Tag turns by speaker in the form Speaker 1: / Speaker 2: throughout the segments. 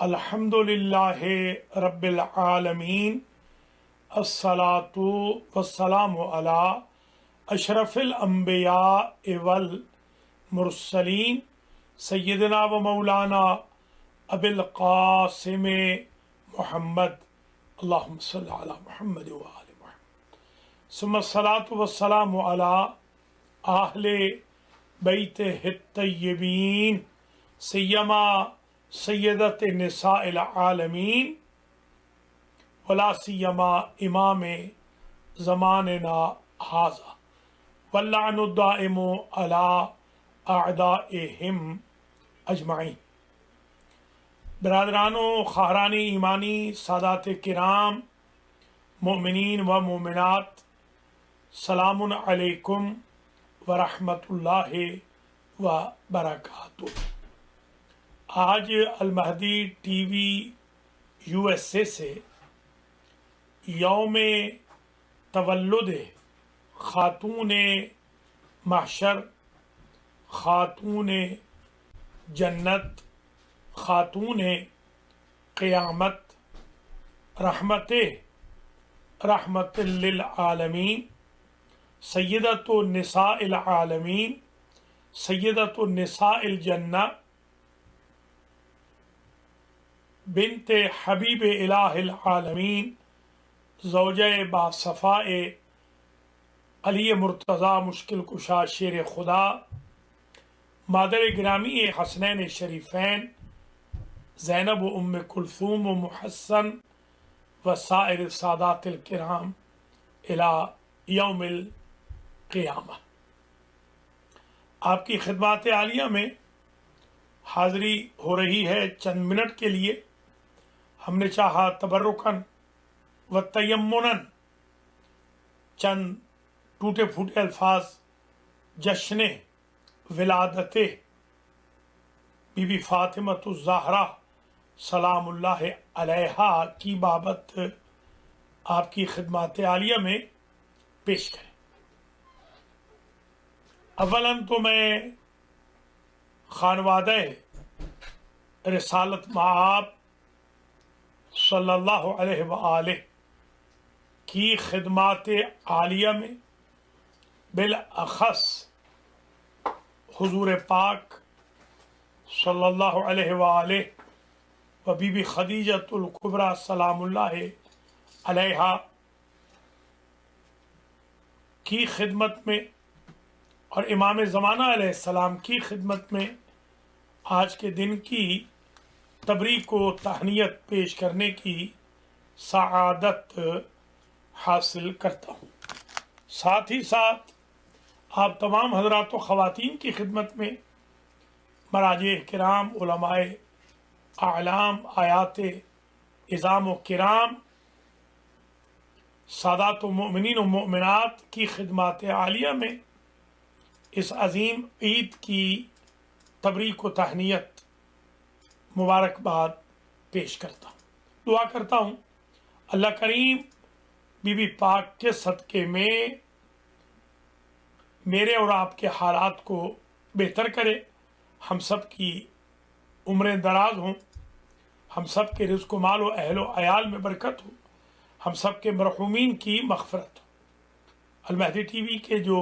Speaker 1: الحمدللہ رب العالمین الصلاۃ والسلام علی اشرف الانبیاء والمرسلین سیدنا و مولانا ابی القاسم محمد اللہم صلی علی محمد وآل محمد ثم الصلاۃ والسلام علی اہل بیتہ الطیبین سیما سیدت نساء العالمین ولا سیما امام زماننا ھذا واللعن الدائم علی اعدائہم اجمعین۔ برادران و خواہران ایمانی، سادات کرام، مؤمنین و مومنات، سلام علیکم ورحمۃ اللہ وبرکاتہ۔ آج المہدی ٹی وی USA سے یوم تولد خاتون محشر، خاتون جنت، خاتون قیامت، رحمت للعالمین، سیدۃ النساء العالمین، سیدۃ النساء الجنہ، بنت حبیب الہ العالمین، زوجہ باصفاء علی مرتضیٰ مشکل کشا شیر خدا، مادر گرامی حسنین شریفین زینب و ام کلثوم و محسن و سائر سادات الکرام الی یوم القیامہ۔ آپ کی خدمات عالیہ میں حاضری ہو رہی ہے چند منٹ کے لیے۔ ہم نے چاہا تبرکاً و تیمناً چند ٹوٹے پھوٹے الفاظ جشن ولادت بی بی فاطمۃ الزہرا سلام اللہ علیہا کی بابت آپ کی خدمات عالیہ میں پیش کریں۔ اولاً تو میں خانوادہ رسالت مآب صلی اللہ علیہ وآلہ کی خدمات عالیہ میں بالاخص حضور پاک صلی اللہ علیہ وآلہ و بی بی خدیجۃ الکبریٰ سلام اللہ علیہا کی خدمت میں اور امام زمانہ علیہ السلام کی خدمت میں آج کے دن کی تبریک و تہنیت پیش کرنے کی سعادت حاصل کرتا ہوں۔ ساتھ ہی ساتھ آپ تمام حضرات و خواتین کی خدمت میں مراجع کرام، علماء اعلام، آیات عظام و کرام، سادات و مؤمنین و مؤمنات کی خدمات عالیہ میں اس عظیم عید کی تبریک و تہنیت مبارکباد پیش کرتا ہوں۔ دعا کرتا ہوں اللہ کریم بی بی پاک کے صدقے میں میرے اور آپ کے حالات کو بہتر کرے، ہم سب کی عمریں دراز ہوں، ہم سب کے رزق و مال و اہل و عیال میں برکت ہو، ہم سب کے مرحومین کی مغفرت ہو۔ المہدی ٹی وی کے جو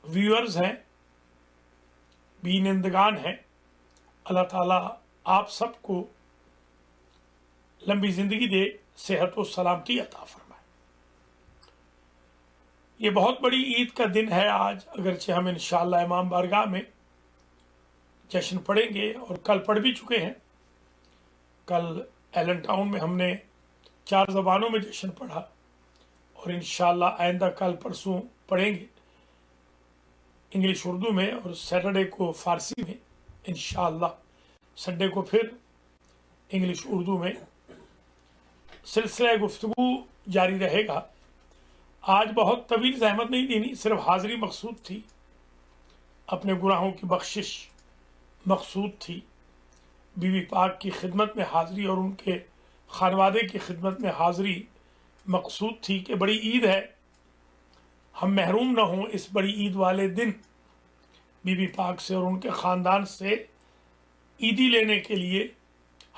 Speaker 1: ویورز ہیں، بینندگان ہیں، اللہ تعالیٰ آپ سب کو لمبی زندگی دے، صحت و سلامتی عطا فرمائے۔ یہ بہت بڑی عید کا دن ہے آج، اگرچہ ہم انشاءاللہ امام بارگاہ میں جشن پڑھیں گے اور کل پڑھ بھی چکے ہیں۔ کل ایلن ٹاؤن میں ہم نے 4 زبانوں میں جشن پڑھا اور انشاءاللہ آئندہ کل پرسوں پڑھیں گے انگلش اردو میں، اور سیٹرڈے کو فارسی میں انشاءاللہ، سنڈے کو پھر انگلش اردو میں سلسلہ گفتگو جاری رہے گا۔ آج بہت طویل زحمت نہیں دینی، صرف حاضری مقصود تھی، اپنے گناہوں کی بخشش مقصود تھی، بی بی پاک کی خدمت میں حاضری اور ان کے خانوادے کی خدمت میں حاضری مقصود تھی کہ بڑی عید ہے، ہم محروم نہ ہوں اس بڑی عید والے دن بی بی پاک سے اور ان کے خاندان سے عیدی لینے کے لیے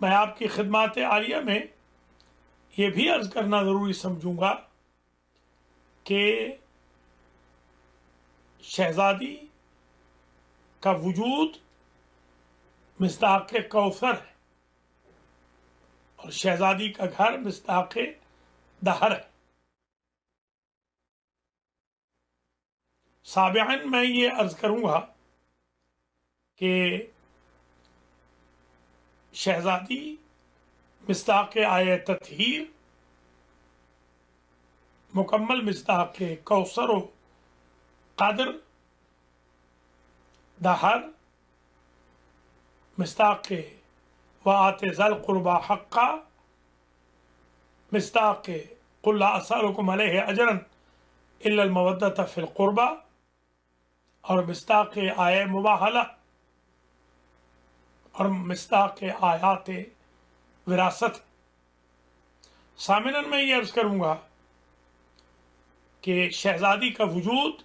Speaker 1: میں آپ کی خدمات عالیہ میں یہ بھی عرض کرنا ضروری سمجھوں گا کہ شہزادی کا وجود مصداق کوثر ہے اور شہزادی کا گھر مصداق دہر ہے۔ سابعاً میں یہ عرض کروں گا کہ شہزادی مصداق آیہ تطہیر، مکمل مصداق کوثر و قدر، دہر، مصداق وآت ذی القربى حقا، مصداق قل لا اسألکم علیہ اجرا الا المودۃ فی القربى، اور مصداق آیہ مباہلہ اور مصداق آیات وراثت۔ ثامناً میں یہ عرض کروں گا کہ شہزادی کا وجود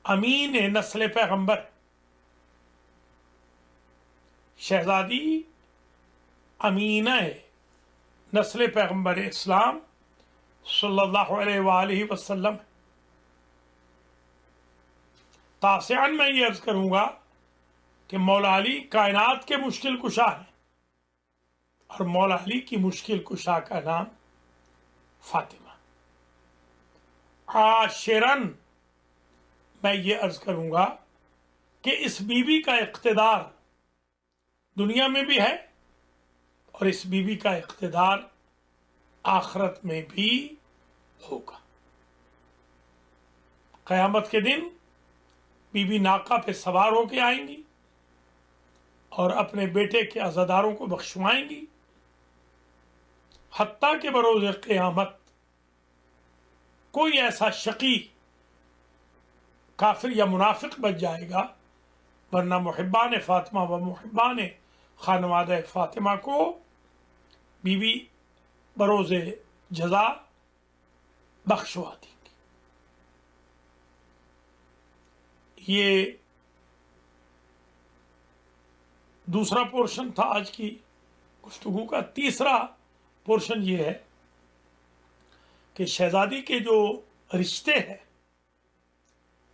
Speaker 1: امین نسل پیغمبر، شہزادی امینہ نسل پیغمبر اسلام صلی اللہ علیہ وآلہ وسلم۔ تاسعاً میں یہ عرض کروں گا کہ مولا علی کائنات کے مشکل کشا ہیں، اور مولا علی کی مشکل کشا کا نام فاطمہ۔ عاشراً میں یہ عرض کروں گا کہ اس بی بی کا اقتدار دنیا میں بھی ہے اور اس بی بی کا اقتدار آخرت میں بھی ہوگا۔ قیامت کے دن بی بی ناقہ پہ سوار ہو کے آئیں گی اور اپنے بیٹے کے عزاداروں کو بخشوائیں گی، حتیٰ کہ بروز قیامت کوئی ایسا شقی کافر یا منافق بچ جائے گا، ورنہ محبان فاطمہ و محبان خانوادہ فاطمہ کو بی بی بروز جزا بخشوا دیں گی۔ یہ دوسرا پورشن تھا آج کی گفتگو کا۔ تیسرا پورشن یہ ہے کہ شہزادی کے جو رشتے ہیں،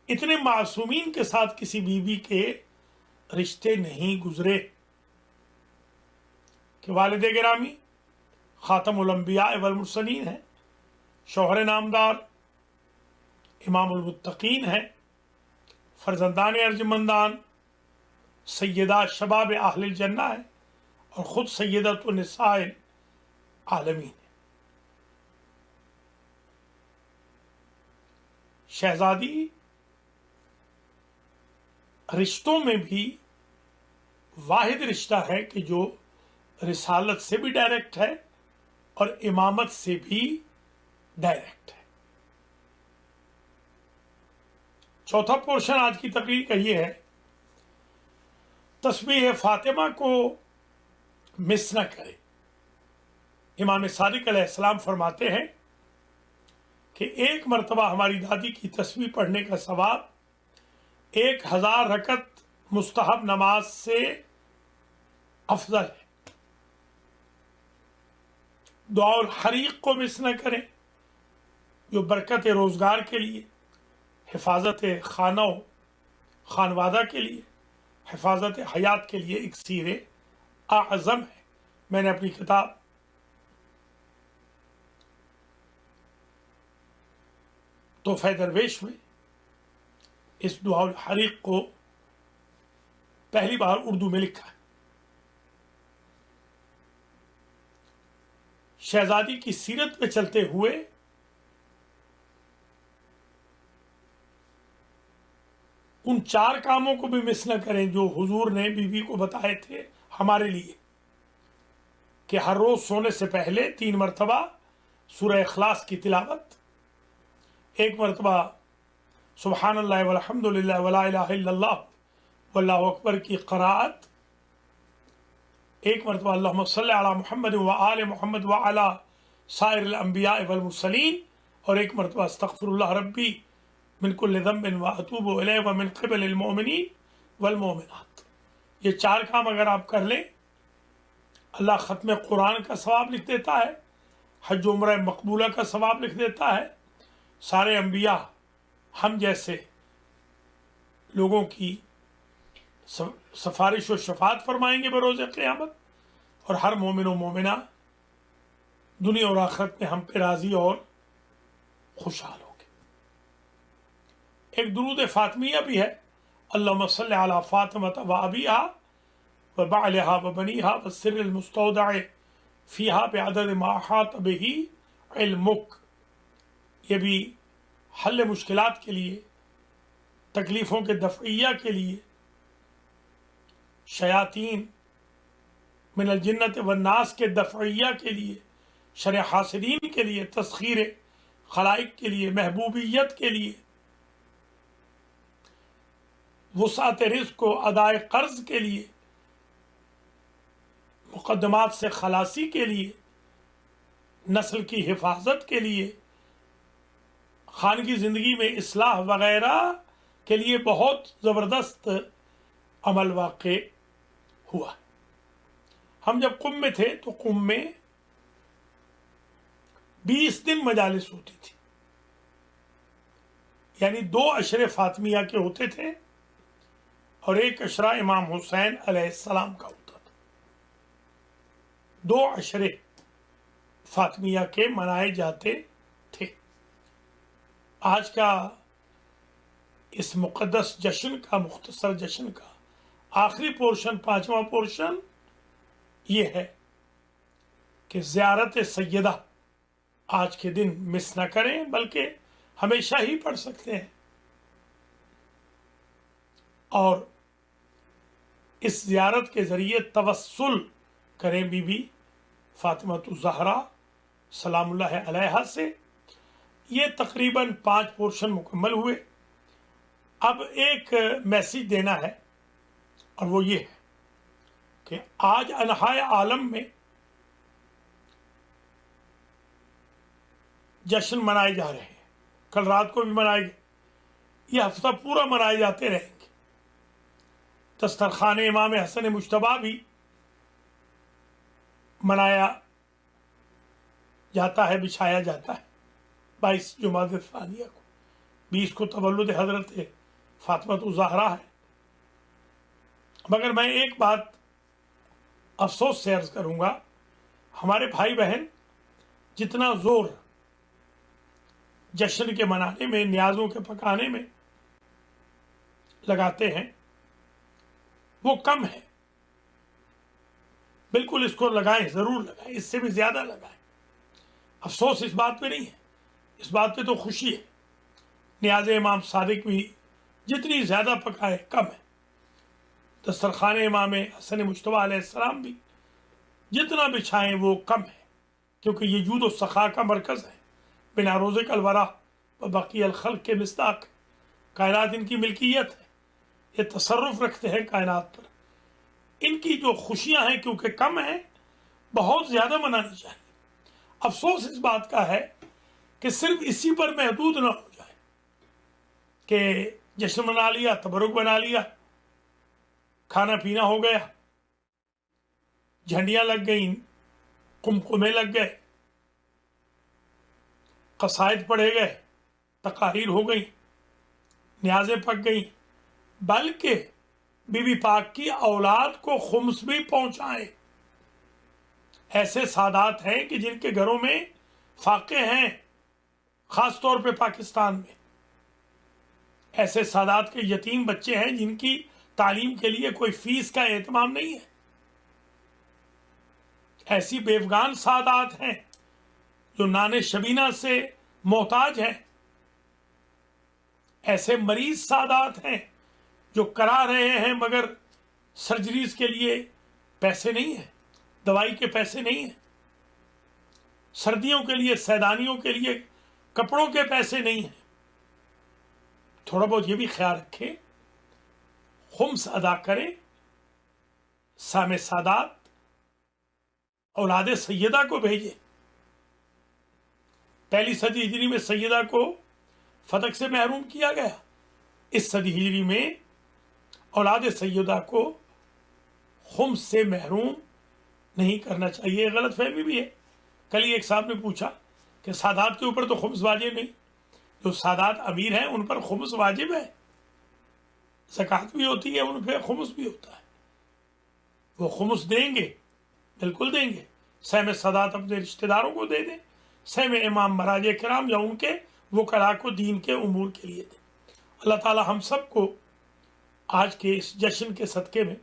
Speaker 1: اتنے معصومین کے ساتھ کسی بیوی کے رشتے نہیں گزرے کہ والد گرامی خاتم الانبیاء والمرسلین ہیں، شوہر نامدار امام المتقین ہیں، فرزندان ارجمندان سیدہ شباب اہل الجنہ ہیں، اور خود سیدۃ النساء العالمین ہیں۔ شہزادی رشتوں میں بھی واحد رشتہ ہے کہ جو رسالت سے بھی ڈائریکٹ ہے اور امامت سے بھی ڈائریکٹ ہے۔ چوتھا پورشن آج کی تقریر کا یہ ہے، تسبیح فاطمہ کو مس نہ کرے۔ امام صادق علیہ السلام فرماتے ہیں کہ ایک مرتبہ ہماری دادی کی تسبیح پڑھنے کا ثواب 1000 رکعت مستحب نماز سے افضل ہے۔ دعاء الحریق کو مس نہ کریں، جو برکت روزگار کے لیے، حفاظت خانہ و خانوادہ کے لیے، حفاظت حیات کے لیے اکسیر اعظم ہے۔ میں نے اپنی کتاب تحفہ درویش میں اس دعاء الحریق کو پہلی بار اردو میں لکھا ہے۔ شہزادی کی سیرت پہ چلتے ہوئے ان 4 کاموں کو بھی مس نہ کریں جو حضور نے بی بی کو بتائے تھے ہمارے لیے، کہ ہر روز سونے سے پہلے 3 مرتبہ سورہ اخلاص کی تلاوت، 1 مرتبہ سبحان اللہ والحمد للہ ولا الہ الا اللہ واللہ اکبر کی قراءت، 1 مرتبہ اللہم صلی علی محمد وآل محمد وعلی سائر الانبیاء والمرسلین، اور 1 مرتبہ استغفر اللہ ربی من کل ذنب واتوب الیہ ومن قبل المؤمنین والمؤمنات۔ یہ 4 کام اگر آپ کر لیں اللہ ختم قرآن کا ثواب لکھ دیتا ہے، حج عمرہ مقبولہ کا ثواب لکھ دیتا ہے، سارے انبیاء ہم جیسے لوگوں کی سفارش و شفاعت فرمائیں گے بروز قیامت، اور ہر مومن و مومنہ دنیا اور آخرت میں ہم پہ راضی اور خوشحال ہوں گے۔ ایک درود فاطمیہ بھی ہے، اللہم صلی علی فاطمۃ و ابیہا و بعلہا و بنیہا والسر المستودع فیہا بعدد ما احاط بہ علمک۔ یہ بھی حل مشکلات کے لیے، تکلیفوں کے دفعیہ کے لیے، شیاطین من الجنت والناس کے دفعیہ کے لیے، شر حاسدین کے لیے، تسخیر خلائق کے لیے، محبوبیت کے لیے، وسعت رزق و ادائے قرض کے لیے، مقدمات سے خلاصی کے لیے، نسل کی حفاظت کے لیے، خانگی زندگی میں اصلاح وغیرہ کے لیے بہت زبردست عمل واقع ہوا۔ ہم جب قم میں تھے تو قم میں 20 دن مجالس ہوتی تھی، یعنی 2 عشرے فاطمیہ کے ہوتے تھے اور 1 عشرہ امام حسین علیہ السلام کا ہوتا تھا۔ 2 عشرے فاطمیہ کے منائے جاتے تھے۔ آج کا اس مقدس جشن کا، مختصر جشن کا آخری پورشن، 5واں پورشن یہ ہے کہ زیارت سیدہ آج کے دن مس نہ کریں، بلکہ ہمیشہ ہی پڑھ سکتے ہیں، اور اس زیارت کے ذریعے توسل کریں بی بی فاطمہ الزہرا سلام اللہ علیہا سے۔ یہ تقریباً 5 پورشن مکمل ہوئے۔ اب ایک میسیج دینا ہے، اور وہ یہ ہے کہ آج انحائے عالم میں جشن منائے جا رہے ہیں، کل رات کو بھی منائے گئے، یہ ہفتہ پورا منائے جاتے رہیں گے۔ دسترخوان امام حسن مجتبیٰ بھی منایا جاتا ہے، بچھایا جاتا ہے 22 جمادی الثانیہ کو۔ 20 کو تولد حضرت فاطمہ الزہرا ہے۔ مگر میں ایک بات افسوس سے عرض کروں گا، ہمارے بھائی بہن جتنا زور جشن کے منانے میں، نیازوں کے پکانے میں لگاتے ہیں وہ کم ہے۔ بالکل اس کو لگائیں، ضرور لگائیں، اس سے بھی زیادہ لگائیں۔ افسوس اس بات پہ نہیں ہے، اس بات پہ تو خوشی ہے۔ نیاز امام صادق بھی جتنی زیادہ پکائے کم ہے، دسترخوان امام حسن مجتبیٰ علیہ السلام بھی جتنا بچھائیں وہ کم ہے، کیونکہ یہ جود و سخا کا مرکز ہے۔ بنا روزق الورا و بقی الخلق کے مصداق، کائنات ان کی ملکیت ہے، یہ تصرف رکھتے ہیں کائنات پر۔ ان کی جو خوشیاں ہیں کیونکہ کم ہیں، بہت زیادہ منانی چاہیے۔ افسوس اس بات کا ہے کہ صرف اسی پر محدود نہ ہو جائے کہ جشن منا لیا، تبرک بنا لیا، کھانا پینا ہو گیا، جھنڈیاں لگ گئیں، قمقمے لگ گئے، قصائد پڑھے گئے، تقاریر ہو گئیں، نیازیں پک گئیں، بلکہ بی بی پاک کی اولاد کو خمس بھی پہنچائیں۔ ایسے سادات ہیں کہ جن کے گھروں میں فاقے ہیں، خاص طور پہ پاکستان میں ایسے سادات کے یتیم بچے ہیں جن کی تعلیم کے لیے کوئی فیس کا اہتمام نہیں ہے۔ ایسی بیوگان سادات ہیں جو نان شبینہ سے محتاج ہیں۔ ایسے مریض سادات ہیں جو کرا رہے ہیں مگر سرجریز کے لیے پیسے نہیں ہیں، دوائی کے پیسے نہیں ہیں، سردیوں کے لیے، سیدانیوں کے لیے کپڑوں کے پیسے نہیں ہیں۔ تھوڑا بہت یہ بھی خیال رکھیں، خمس ادا کریں۔ سام سادات اولاد سیدہ کو بھیجیں۔ 1 صدی ہجری میں سیدہ کو فتح سے محروم کیا گیا، اس صدی ہجری میں اولاد سیدہ کو خمس سے محروم نہیں کرنا چاہیے، غلط فہمی بھی ہے۔ کل ہی ایک صاحب نے پوچھا کہ سادات کے اوپر تو خمس واجب نہیں، جو سادات امیر ہیں ان پر خمس واجب ہے، زکوٰۃ بھی ہوتی ہے، ان پہ خمس بھی ہوتا ہے، وہ خمس دیں گے، بالکل دیں گے۔ سہم سادات اپنے رشتہ داروں کو دے دیں، سہم امام مراجع کرام یا ان کے وکلاء کو دین کے امور کے لیے دیں۔ اللہ تعالی ہم سب کو آج کے اس جشن کے صدقے میں،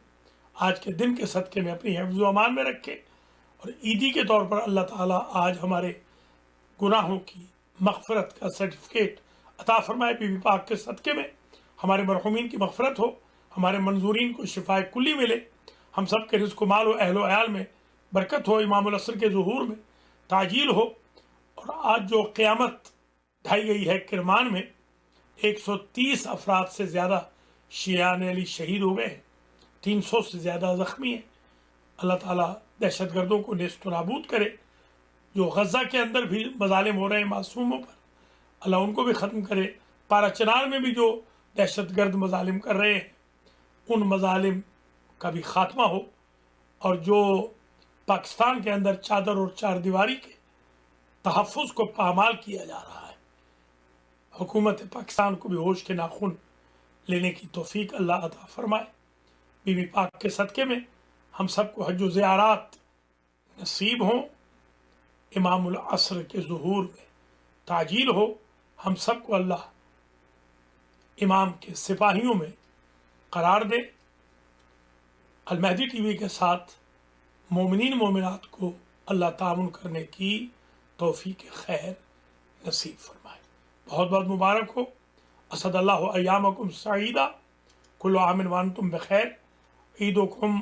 Speaker 1: آج کے دن کے صدقے میں اپنی حفظ و امان میں رکھے، اور عیدی کے طور پر اللہ تعالیٰ آج ہمارے گناہوں کی مغفرت کا سرٹیفکیٹ عطا فرمائے۔ بی بی پاک کے صدقے میں ہمارے مرحومین کی مغفرت ہو، ہمارے منظورین کو شفاء کلی ملے، ہم سب کے رزق و مال و اہل و عیال میں برکت ہو، امام العصر کے ظہور میں تعجیل ہو۔ اور آج جو قیامت ڈھائی گئی ہے کرمان میں، 130 افراد سے زیادہ شیعان علی شہید ہو گئے ہیں، 300 سے زیادہ زخمی ہیں۔ اللہ تعالیٰ دہشت گردوں کو نیست و نابود کرے، جو غزہ کے اندر بھی مظالم ہو رہے ہیں معصوموں پر، اللہ ان کو بھی ختم کرے۔ پارا چنار میں بھی جو دہشت گرد مظالم کر رہے ہیں، ان مظالم کا بھی خاتمہ ہو، اور جو پاکستان کے اندر چادر اور چار دیواری کے تحفظ کو پامال کیا جا رہا ہے، حکومت پاکستان کو بھی ہوش کے ناخن لینے کی توفیق اللہ عطا فرمائے۔ بی بی پاک کے صدقے میں ہم سب کو حج و زیارات نصیب ہوں، امام العصر کے ظہور میں تعجیل ہو، ہم سب کو اللہ امام کے سپاہیوں میں قرار دے۔ المہدی ٹی وی کے ساتھ مومنین مومنات کو اللہ تعاون کرنے کی توفیق خیر نصیب فرمائے۔ بہت بہت مبارک ہو، اسد اللہ ایامکم سعیدہ، کل عام وانتم بخیر، عیدکم